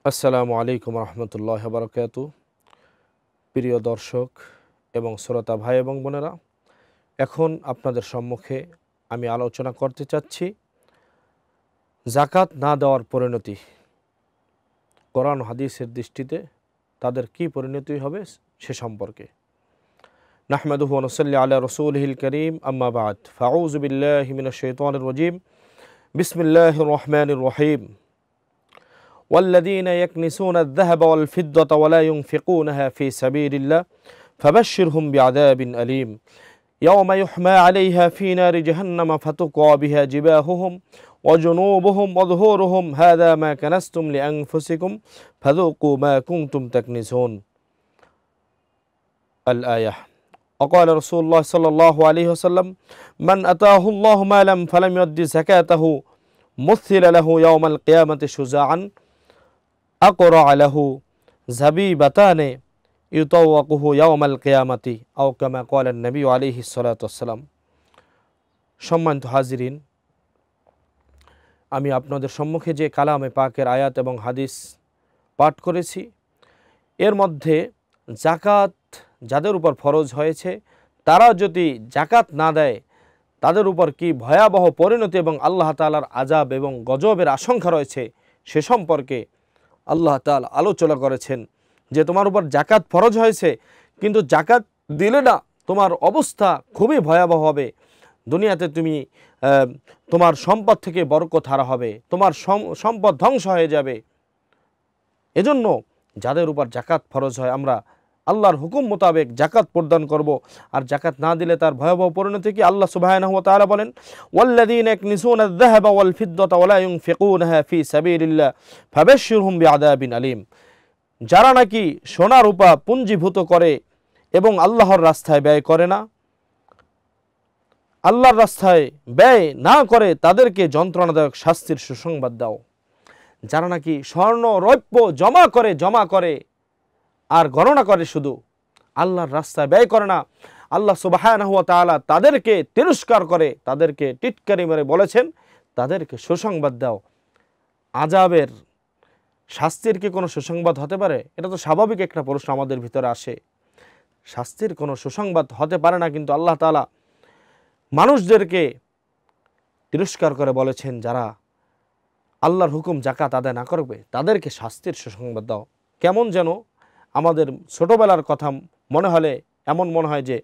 আসসালামু আলাইকুম রহমতুল্লাহ বারকাতু। প্রিয় দর্শক এবং শ্রোতা ভাই এবং বোনেরা, এখন আপনাদের সম্মুখে আমি আলোচনা করতে চাচ্ছি জাকাত না দেওয়ার পরিণতি। কোরআন হাদিসের দৃষ্টিতে তাদের কি পরিণতি হবে সে সম্পর্কে। নাহমাদুহু ওয়া নুসাল্লি আলা রাসূলিহিল কারীম, আম্মা বা'দ, ফাউযু বিল্লাহি মিনাশ শাইতানির রাজীম, বিসমিল্লাহির রহমানির রহিম। والذين يكنسون الذهب والفضة ولا ينفقونها في سبيل الله فبشرهم بعذاب أليم يوم يحمى عليها في نار جهنم فتقوى بها جباههم وجنوبهم وظهورهم هذا ما كنستم لأنفسكم فذوقوا ما كنتم تكنسون الآية. وقال رسول الله صلى الله عليه وسلم من أتاه الله مالا فلم يؤد زكاته مثل له يوم القيامة شجاعا أقرع له زبيبتان يطوقه يوم القيامة أو كما قال النبي عليه الصلاة والسلام. সম্মানিত হাজিরিন, আমি আপনাদের সম্মুখে যে কালামে পাকের আয়াত এবং হাদিস পাঠ করেছি, এর মধ্যে জাকাত যাদের উপর ফরজ হয়েছে তারা যদি জাকাত না দেয় তাদের উপর কি ভয়াবহ পরিণতি এবং আল্লাহ তাআলার আযাব এবং গজবের আশঙ্কা রয়েছে সে সম্পর্কে আল্লাহ তাআলা আলোচনা করেছেন। যে তোমার উপর জাকাত ফরজ হয়েছে কিন্তু জাকাত দিলে না, তোমার অবস্থা খুবই ভয়াবহ হবে। দুনিয়াতে তুমি তোমার সম্পদ থেকে বরকত হারা হবে, তোমার সম্পদ ধ্বংস হয়ে যাবে। এজন্য যাদের উপর জাকাত ফরজ হয় আমরা আল্লাহর হুকুম মোতাবেক জাকাত প্রদান করব। আর জাকাত না দিলে তার ভয়াবহ পরিণতি কি? আল্লাহ সুবহানাহু ওয়া তাআলা বলেন, ওয়াল্লাযীনা ইয়াকনিসুনা আয-যাহাবা ওয়াল ফিদ্দাতা ওয়া লা ইউনফিকুনাহা ফি সাবিলিল্লাহ ফাবাশশিরহুম বিআযাবিন আলীম। যারা নাকি সোনা রূপা পুঞ্জীভূত করে এবং আল্লাহর রাস্তায় ব্যয় করে না, আল্লাহর রাস্তায় ব্যয় না করে তাদেরকে যন্ত্রণাদায়ক শাস্তির সুসংবাদ দাও। যারা নাকি স্বর্ণ রৌপ্য জমা করে আর গণনা করে, শুধু আল্লাহর রাস্তায় ব্যয় করে না, আল্লাহ সুবহানাহু ওয়া তাআলা তাদেরকে তিরস্কার করে, তাদেরকে টিটকারি মেরে বলেছেন তাদেরকে সুসংবাদ দাও। আযাবের শাস্তির কি কোনো সুসংবাদ হতে পারে? এটা তো স্বাভাবিক একটা প্রশ্ন আমাদের ভিতরে আসে। শাস্তির কোনো সুসংবাদ হতে পারে না, কিন্তু আল্লাহ তাআলা মানুষদেরকে তিরস্কার করে বলেছেন যারা আল্লাহর হুকুম জাকাত আদায় না করবে তাদেরকে শাস্তির সুসংবাদ দাও। কেমন যেন আমাদের ছোটবেলার কথা মনে হলে এমন মনে হয় যে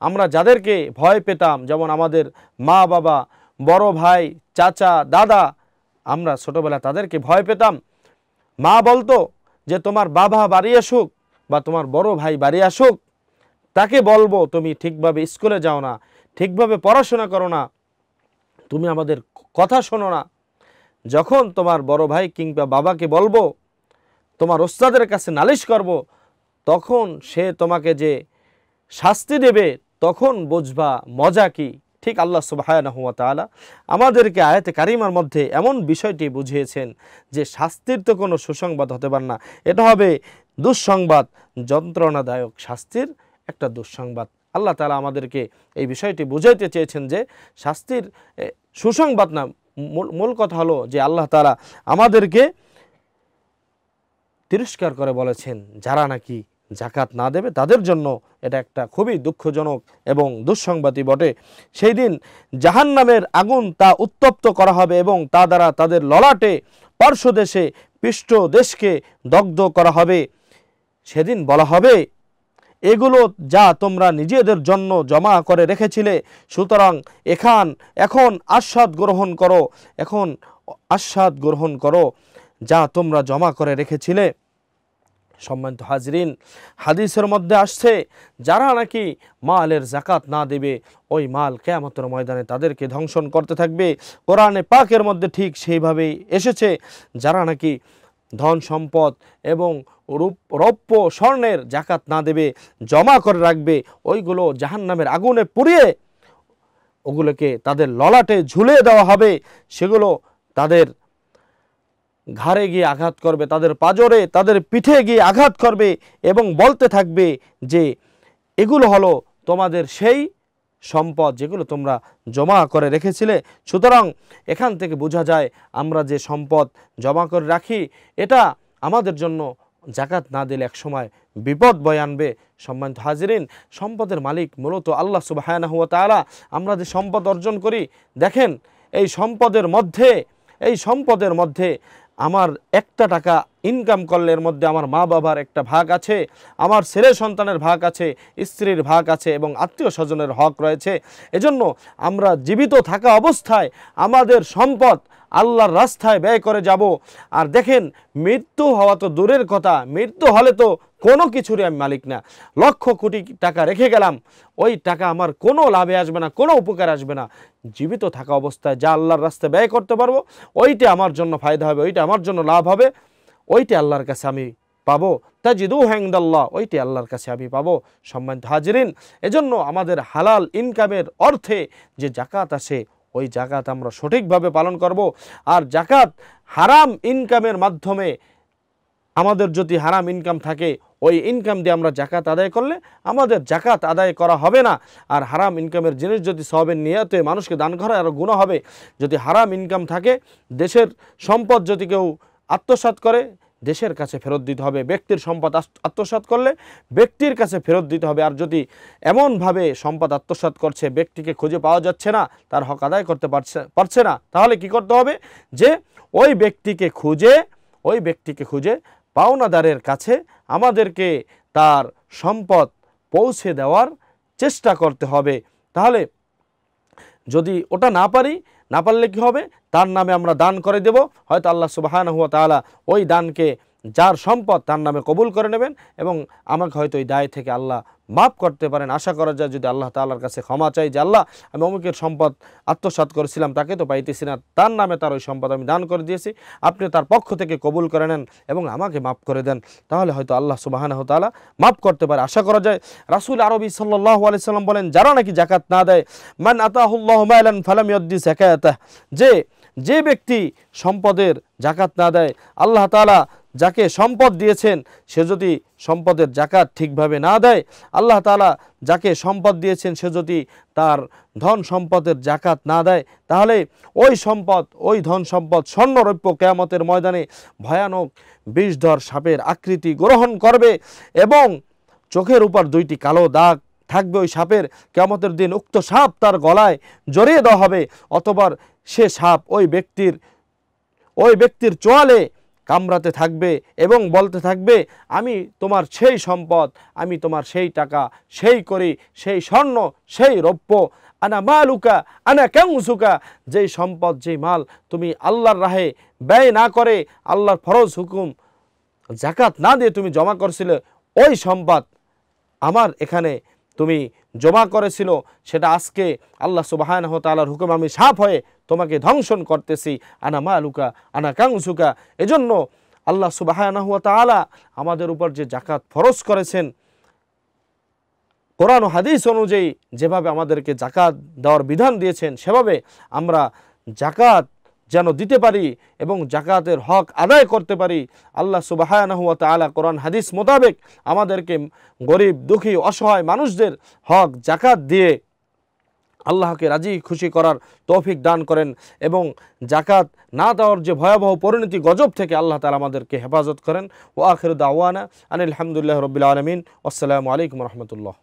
আমরা যাদেরকে ভয় পেতাম, যেমন আমাদের মা বাবা, বড় ভাই, চাচা, দাদা, আমরা ছোটবেলা তাদেরকে ভয় পেতাম। মা বলতো যে তোমার বাবা বাড়ি আসুক বা তোমার বড় ভাই বাড়ি আসুক, তাকে বলবো তুমি ঠিকভাবে স্কুলে যাও না, ঠিকভাবে পড়াশোনা করো না, তুমি আমাদের কথা শোনো না। যখন তোমার বড় ভাই কিংবা বাবাকে বলবো, তোমার ওস্তাদের কাছে নালিশ করব, তখন সে তোমাকে যে শাস্তি দেবে তখন বুঝবা মজা কি। ঠিক আল্লাহ সুবহানাহু ওয়া তাআলা আমাদেরকে আয়াতে কারিমার মধ্যে এমন বিষয়টি বুঝিয়েছেন যে শাস্তির তো কোনো সুসংবাদ হতে পারে না, এটা হবে দুঃসংবাদ, যন্ত্রণাদায়ক শাস্তির একটা দুঃসংবাদ। আল্লাহ তাআলা আমাদেরকে এই বিষয়টি বুঝাইতে চেয়েছেন যে শাস্তির সুসংবাদ না, মূল কথা হলো যে আল্লাহ তাআলা আমাদেরকে তিরস্কার করে বলেছেন যারা নাকি জাকাত না দেবে তাদের জন্য এটা একটা খুবই দুঃখজনক এবং দুঃসংবাদই বটে। সেই দিন জাহান্নামের আগুন তা উত্তপ্ত করা হবে এবং তা দ্বারা তাদের ললাটে পার্শ্বদেশে পৃষ্ঠ দেশকে দগ্ধ করা হবে। সেদিন বলা হবে, এগুলো যা তোমরা নিজেদের জন্য জমা করে রেখেছিলে, সুতরাং এখন আস্বাদ গ্রহণ করো যা তোমরা জমা করে রেখেছিলে। সম্মানিত হাজরিন, হাদিসের মধ্যে আসছে যারা নাকি মালের জাকাত না দেবে ওই মাল কিয়ামতের ময়দানে তাদেরকে ধ্বংসন করতে থাকবে। কোরআনে পাকের মধ্যে ঠিক সেইভাবেই এসেছে, যারা নাকি ধন সম্পদ এবং রৌপ্য স্বর্ণের জাকাত না দেবে, জমা করে রাখবে, ওইগুলো জাহান্নামের আগুনে পুড়িয়ে ওগুলোকে তাদের ললাটে ঝুলিয়ে দেওয়া হবে। সেগুলো তাদের ঘাড়ে গিয়ে আঘাত করবে, তাদের পাজরে, তাদের পিঠে গিয়ে আঘাত করবে এবং বলতে থাকবে যে এগুলো হলো তোমাদের সেই সম্পদ যেগুলো তোমরা জমা করে রেখেছিলে। সুতরাং এখান থেকে বোঝা যায় আমরা যে সম্পদ জমা করে রাখি এটা আমাদের জন্য জাকাত না দিলে একসময় বিপদ বয়ে আনবে। সম্মানিত হাজিরিন, সম্পদের মালিক মূলত আল্লাহ সুবহানাহু ওয়া তাআলা। আমরা যে সম্পদ অর্জন করি, দেখেন এই সম্পদের মধ্যে আমার একটা টাকা ইনকাম করলে এর মধ্যে আমার মা বাবার একটা ভাগ আছে, আমার ছেলে সন্তানের ভাগ আছে, স্ত্রীর ভাগ আছে এবং আত্মীয় স্বজনের হক রয়েছে। এজন্য আমরা জীবিত থাকা অবস্থায় আমাদের সম্পদ আল্লাহর রাস্তায় ব্যয় করে যাব। আর দেখেন, মৃত্যু হওয়া তো দূরের কথা, মৃত্যু হলে তো কোনো কিছুরই আমি মালিক না। লক্ষ কোটি টাকা রেখে গেলাম, ওই টাকা আমার কোনো লাভে আসবে না, কোনো উপকার আসবে না। জীবিত থাকা অবস্থায় যা আল্লাহর রাস্তায় ব্যয় করতে পারবো, ওইটা আমার জন্য ফায়দা হবে, ওইটা আমার জন্য লাভ হবে, ওইটা আল্লাহর কাছে আমি পাবো। তাজিদুহু ইনদাল্লাহ, ওইটা আল্লাহর কাছে আমি পাবো। সম্মানিত হাজিরিন, এজন্য আমাদের হালাল ইনকামের অর্থে যে জাকাত আসে, ওই জাকাত আমরা সঠিকভাবে পালন করব। আর জাকাত হারাম ইনকামের মাধ্যমে, আমাদের যদি হারাম ইনকাম থাকে, ওই ইনকাম দিয়ে আমরা জাকাত আদায় করলে আমাদের জাকাত আদায় করা হবে না। আর হারাম ইনকামের জিনিস যদি সওয়াবের নিয়তে মানুষকে দান করা, আরও গুনাহ হবে। যদি হারাম ইনকাম থাকে, দেশের সম্পদ যদি কেউ আত্মসাৎ করে, দেশের কাছে ফেরত দিতে হবে। ব্যক্তির সম্পদ আত্মসাৎ করলে ব্যক্তির কাছে ফেরত দিতে হবে। আর যদি এমনভাবে সম্পদ আত্মসাৎ করছে, ব্যক্তিকে খুঁজে পাওয়া যাচ্ছে না, তার হক আদায় করতে পারছে না, তাহলে কি করতে হবে? যে ওই ব্যক্তিকে খুঁজে পাওনাদারের কাছে আমাদেরকে তার সম্পদ পৌঁছে দেওয়ার চেষ্টা করতে হবে। তাহলে যদি ওটা না পারলে কি হবে? তার নামে আমরা দান করে দেব। হয়তো আল্লাহ সুবহানাহু ওয়া তাআলা ওই দানকে, যার সম্পদ, তার নামে কবুল করে নেবেন এবং আমাকে হয়তো এই দায় থেকে আল্লাহ মাফ করতে পারেন। আশা করা যায়, যদি আল্লাহ তাআলার কাছে ক্ষমা চাই যে আল্লাহ, আমি অমুকের সম্পদ আত্মসাৎ করেছিলাম, তাকে তো পাইতেছি না, তার নামে তার ওই সম্পদ আমি দান করে দিয়েছি, আপনি তার পক্ষ থেকে কবুল করে নেন এবং আমাকে মাফ করে দেন, তাহলে হয়তো আল্লাহ সুবহানাহু ওয়া তাআলা মাফ করতে পারে। আশা করা যায়। রাসূল আরবি সাল্লাল্লাহু আলাইহি সাল্লাম বলেন, যারা নাকি যাকাত না দেয়, মান আতাহুল্লাহু মালান ফালাম ইউদ্দি যাকাতাহ, যে ব্যক্তি সম্পদের যাকাত না দেয়, আল্লাহ তাআলা যাকে সম্পদ দিয়েছেন সে যদি সম্পদের যাকাত ঠিকভাবে না দেয়, আল্লাহ তাআলা যাকে সম্পদ দিয়েছেন সে যদি তার ধন সম্পদের যাকাত না দেয়, তাহলে ওই ধন সম্পদ স্বর্ণরৌপ্য কিয়ামতের ময়দানে ভয়ানক বিষধর সাপের আকৃতি গ্রহণ করবে এবং চোখের উপর 2টি কালো দাগ থাকবে ওই সাপের। কিয়ামতের দিন উক্ত সাপ তার গলায় জড়িয়ে দেওয়া হবে, অথবা সে সাপ ওই ব্যক্তির চোয়ালে কামড়াতে থাকবে এবং বলতে থাকবে, আমি তোমার সেই সম্পদ, আমি তোমার সেই টাকা, সেই করি, সেই স্বর্ণ, সেই রৌপ্য, আনা মালুকা আনা কানজুকা, যেই সম্পদ, যেই মাল তুমি আল্লাহর রাহে ব্যয় না করে, আল্লাহর ফরজ হুকুম যাকাত না দিয়ে তুমি জমা করছিলে, ওই সম্পদ আমার এখানে তুমি জমা করেছিল, সেটা আজকে আল্লাহ সুবহানাহু ওয়া তাআলার হুকুম আমি সাপ হয়ে তোমাকে ধ্বংসন করতেছি। আনা মালুকা আনা কানজুকা। এজন্য আল্লাহ সুবহানাহু ওয়া তাআলা আমাদের উপর যে যাকাত ফরজ করেছেন, কোরআন ও হাদিস অনুযায়ী যেভাবে আমাদেরকে যাকাত দেওয়ার বিধান দিয়েছেন, সেভাবে আমরা যাকাত যেন দিতে পারি এবং যাকাতের হক আদায় করতে পারি। আল্লাহ সুবহানাহু ওয়া তাআলা কোরআন হাদিস মোতাবেক আমাদেরকে গরিব, দুঃখী, অসহায় মানুষদের হক যাকাত দিয়ে আল্লাহকে রাজি খুশি করার তৌফিক দান করেন এবং যাকাত না দেওয়ার যে ভয়াবহ পরিণতি গজব থেকে আল্লাহ তাআলা আমাদেরকে হেফাজত করেন। ওয়া আখিরু দাওয়ানা আনিল হামদুলিল্লাহি রাব্বিল আলামিন। আসসালামু আলাইকুম ওয়া রাহমাতুল্লাহ।